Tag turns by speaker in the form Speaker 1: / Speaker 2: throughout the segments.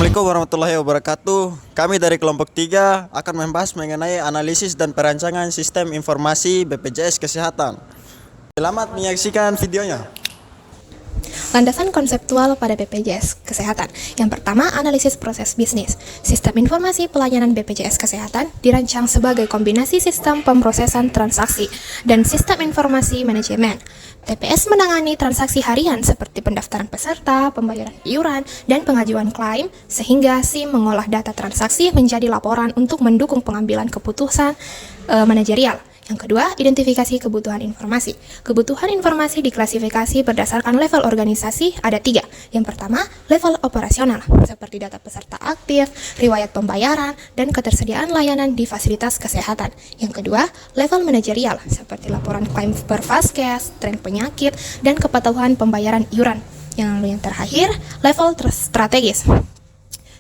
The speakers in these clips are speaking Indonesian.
Speaker 1: Assalamualaikum warahmatullahi wabarakatuh. Kami dari kelompok 3 akan membahas mengenai analisis dan perancangan sistem informasi BPJS Kesehatan. Selamat menyaksikan videonya.
Speaker 2: Landasan konseptual pada BPJS Kesehatan. Yang pertama, analisis proses bisnis. Sistem informasi pelayanan BPJS Kesehatan dirancang sebagai kombinasi sistem pemrosesan transaksi dan sistem informasi manajemen. TPS menangani transaksi harian seperti pendaftaran peserta, pembayaran iuran, dan pengajuan klaim, sehingga SIM mengolah data transaksi menjadi laporan untuk mendukung pengambilan keputusan manajerial. Yang kedua, identifikasi kebutuhan informasi. Kebutuhan informasi diklasifikasi berdasarkan level organisasi, ada 3. Yang pertama, level operasional, seperti data peserta aktif, riwayat pembayaran, dan ketersediaan layanan di fasilitas kesehatan. Yang kedua, level manajerial, seperti laporan klaim per vaskes, tren penyakit, dan kepatuhan pembayaran iuran. Yang terakhir, level strategis,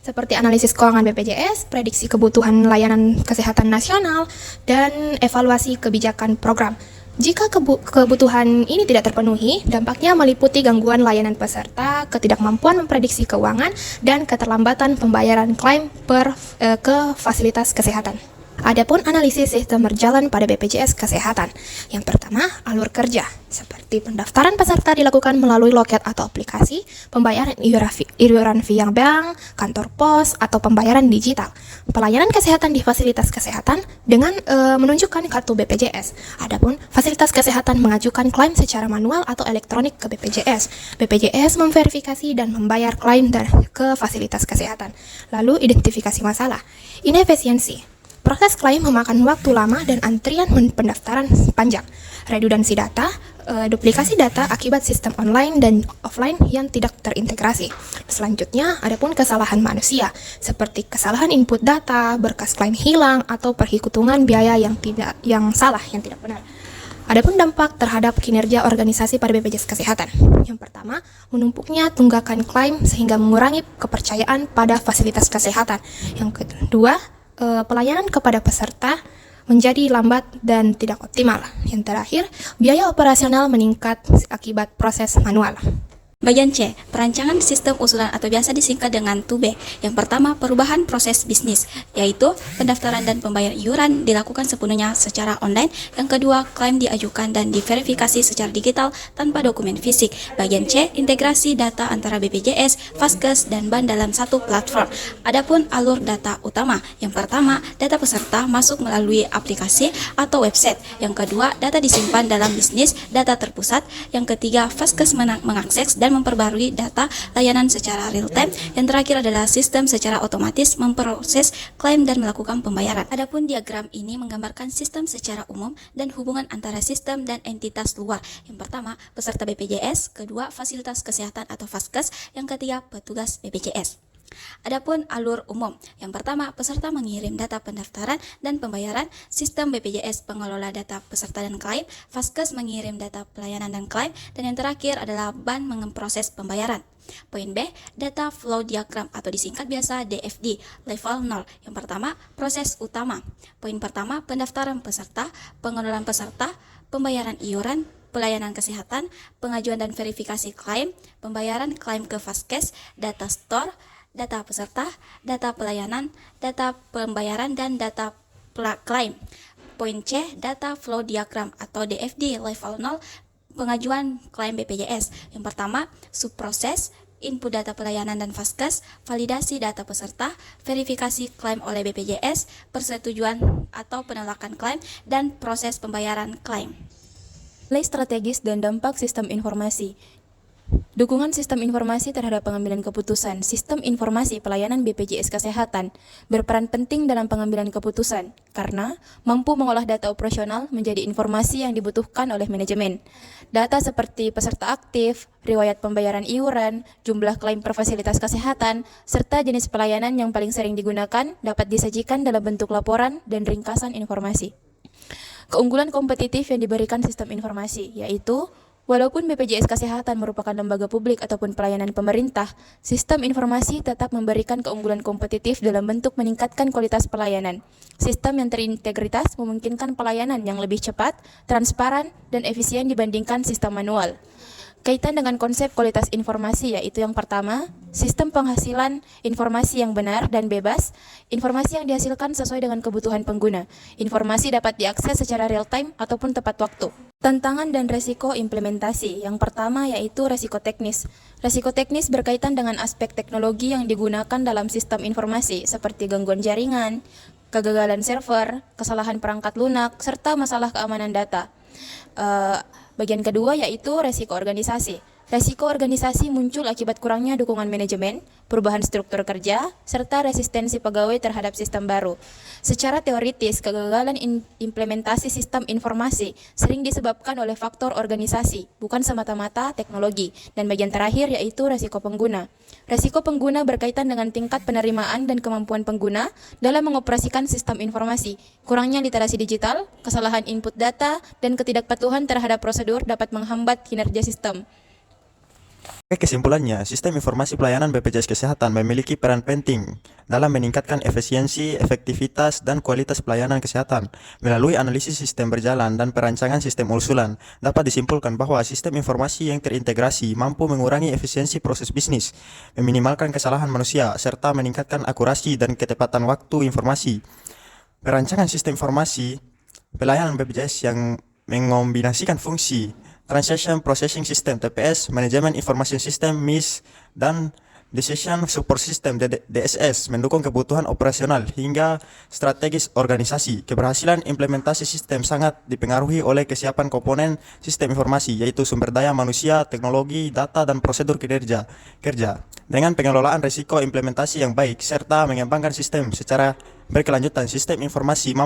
Speaker 2: seperti analisis keuangan BPJS, prediksi kebutuhan layanan kesehatan nasional, dan evaluasi kebijakan program. Jika kebutuhan ini tidak terpenuhi, dampaknya meliputi gangguan layanan peserta, ketidakmampuan memprediksi keuangan, dan keterlambatan pembayaran klaim ke fasilitas kesehatan. Adapun analisis sistem berjalan pada BPJS Kesehatan. Yang pertama, alur kerja, seperti pendaftaran peserta dilakukan melalui loket atau aplikasi, pembayaran iuran via bank, kantor pos, atau pembayaran digital. Pelayanan kesehatan di fasilitas kesehatan dengan menunjukkan kartu BPJS. Adapun fasilitas kesehatan mengajukan klaim secara manual atau elektronik ke BPJS. BPJS memverifikasi dan membayar klaim ke fasilitas kesehatan. Lalu identifikasi masalah. Inefisiensi. Proses klaim memakan waktu lama dan antrian pendaftaran panjang. Redundansi data, duplikasi data akibat sistem online dan offline yang tidak terintegrasi. Selanjutnya, adapun kesalahan manusia, seperti kesalahan input data, berkas klaim hilang, atau perhitungan biaya yang tidak benar. Adapun dampak terhadap kinerja organisasi pada BPJS Kesehatan. Yang pertama, menumpuknya tunggakan klaim sehingga mengurangi kepercayaan pada fasilitas kesehatan. Yang kedua, pelayanan kepada peserta menjadi lambat dan tidak optimal. Yang terakhir, biaya operasional meningkat akibat proses manual.
Speaker 3: Bagian C, perancangan sistem usulan atau biasa disingkat dengan 2B. Yang pertama, perubahan proses bisnis, yaitu pendaftaran dan pembayaran iuran dilakukan sepenuhnya secara online. Yang kedua, klaim diajukan dan diverifikasi secara digital tanpa dokumen fisik. Bagian C, integrasi data antara BPJS, Vaskes, dan BAN dalam satu platform. Adapun alur data utama, yang pertama, data peserta masuk melalui aplikasi atau website. Yang kedua, data disimpan dalam bisnis, data terpusat. Yang ketiga, Vaskes mengakses dan memperbarui data layanan secara real time. Yang terakhir adalah sistem secara otomatis memproses klaim dan melakukan pembayaran. Adapun diagram ini menggambarkan sistem secara umum dan hubungan antara sistem dan entitas luar. Yang pertama, peserta BPJS, kedua, fasilitas kesehatan atau Vaskes, yang ketiga, petugas BPJS. Adapun alur umum, yang pertama, peserta mengirim data pendaftaran dan pembayaran, sistem BPJS pengelola data peserta dan klaim, Vaskes mengirim data pelayanan dan klaim, dan yang terakhir adalah BAN memproses pembayaran. Poin B, data flow diagram atau disingkat biasa DFD, level 0. Yang pertama, proses utama. Poin pertama, pendaftaran peserta, pengelolaan peserta, pembayaran iuran, pelayanan kesehatan, pengajuan dan verifikasi klaim, pembayaran klaim ke Vaskes, data store, data peserta, data pelayanan, data pembayaran, dan data klaim. Poin C, data flow diagram atau DFD level 0, pengajuan klaim BPJS. Yang pertama, subproses, input data pelayanan dan Vaskes, validasi data peserta, verifikasi klaim oleh BPJS, persetujuan atau penolakan klaim, dan proses pembayaran klaim.
Speaker 4: Nilai strategis dan dampak sistem informasi. Dukungan sistem informasi terhadap pengambilan keputusan. Sistem informasi pelayanan BPJS Kesehatan berperan penting dalam pengambilan keputusan karena mampu mengolah data operasional menjadi informasi yang dibutuhkan oleh manajemen. Data seperti peserta aktif, riwayat pembayaran iuran, jumlah klaim per fasilitas kesehatan, serta jenis pelayanan yang paling sering digunakan dapat disajikan dalam bentuk laporan dan ringkasan informasi. Keunggulan kompetitif yang diberikan sistem informasi yaitu walaupun BPJS Kesehatan merupakan lembaga publik ataupun pelayanan pemerintah, sistem informasi tetap memberikan keunggulan kompetitif dalam bentuk meningkatkan kualitas pelayanan. Sistem yang terintegritas memungkinkan pelayanan yang lebih cepat, transparan, dan efisien dibandingkan sistem manual. Kaitan dengan konsep kualitas informasi, yaitu yang pertama, sistem penghasilan informasi yang benar dan bebas, informasi yang dihasilkan sesuai dengan kebutuhan pengguna. Informasi dapat diakses secara real time ataupun tepat waktu. Tantangan dan resiko implementasi. Yang pertama yaitu resiko teknis. Resiko teknis berkaitan dengan aspek teknologi yang digunakan dalam sistem informasi, seperti gangguan jaringan, kegagalan server, kesalahan perangkat lunak, serta masalah keamanan data. Bagian kedua yaitu resiko organisasi. Resiko organisasi muncul akibat kurangnya dukungan manajemen, perubahan struktur kerja, serta resistensi pegawai terhadap sistem baru. Secara teoritis, kegagalan implementasi sistem informasi sering disebabkan oleh faktor organisasi, bukan semata-mata teknologi. Dan bagian terakhir yaitu resiko pengguna. Resiko pengguna berkaitan dengan tingkat penerimaan dan kemampuan pengguna dalam mengoperasikan sistem informasi. Kurangnya literasi digital, kesalahan input data, dan ketidakpatuhan terhadap prosedur dapat menghambat kinerja sistem.
Speaker 1: Kesimpulannya, sistem informasi pelayanan BPJS Kesehatan memiliki peran penting dalam meningkatkan efisiensi, efektivitas, dan kualitas pelayanan kesehatan. Melalui analisis sistem berjalan dan perancangan sistem usulan, dapat disimpulkan bahwa sistem informasi yang terintegrasi mampu mengurangi efisiensi proses bisnis, meminimalkan kesalahan manusia, serta meningkatkan akurasi dan ketepatan waktu informasi. Perancangan sistem informasi pelayanan BPJS yang mengombinasikan fungsi Transaction Processing System (TPS), Manajemen Information System (MIS), dan Decision Support System (DSS) mendukung kebutuhan operasional hingga strategis organisasi. Keberhasilan implementasi sistem sangat dipengaruhi oleh kesiapan komponen sistem informasi, yaitu sumber daya manusia, teknologi, data, dan prosedur kerja. Dengan pengelolaan risiko implementasi yang baik serta mengembangkan sistem secara berkelanjutan, sistem informasi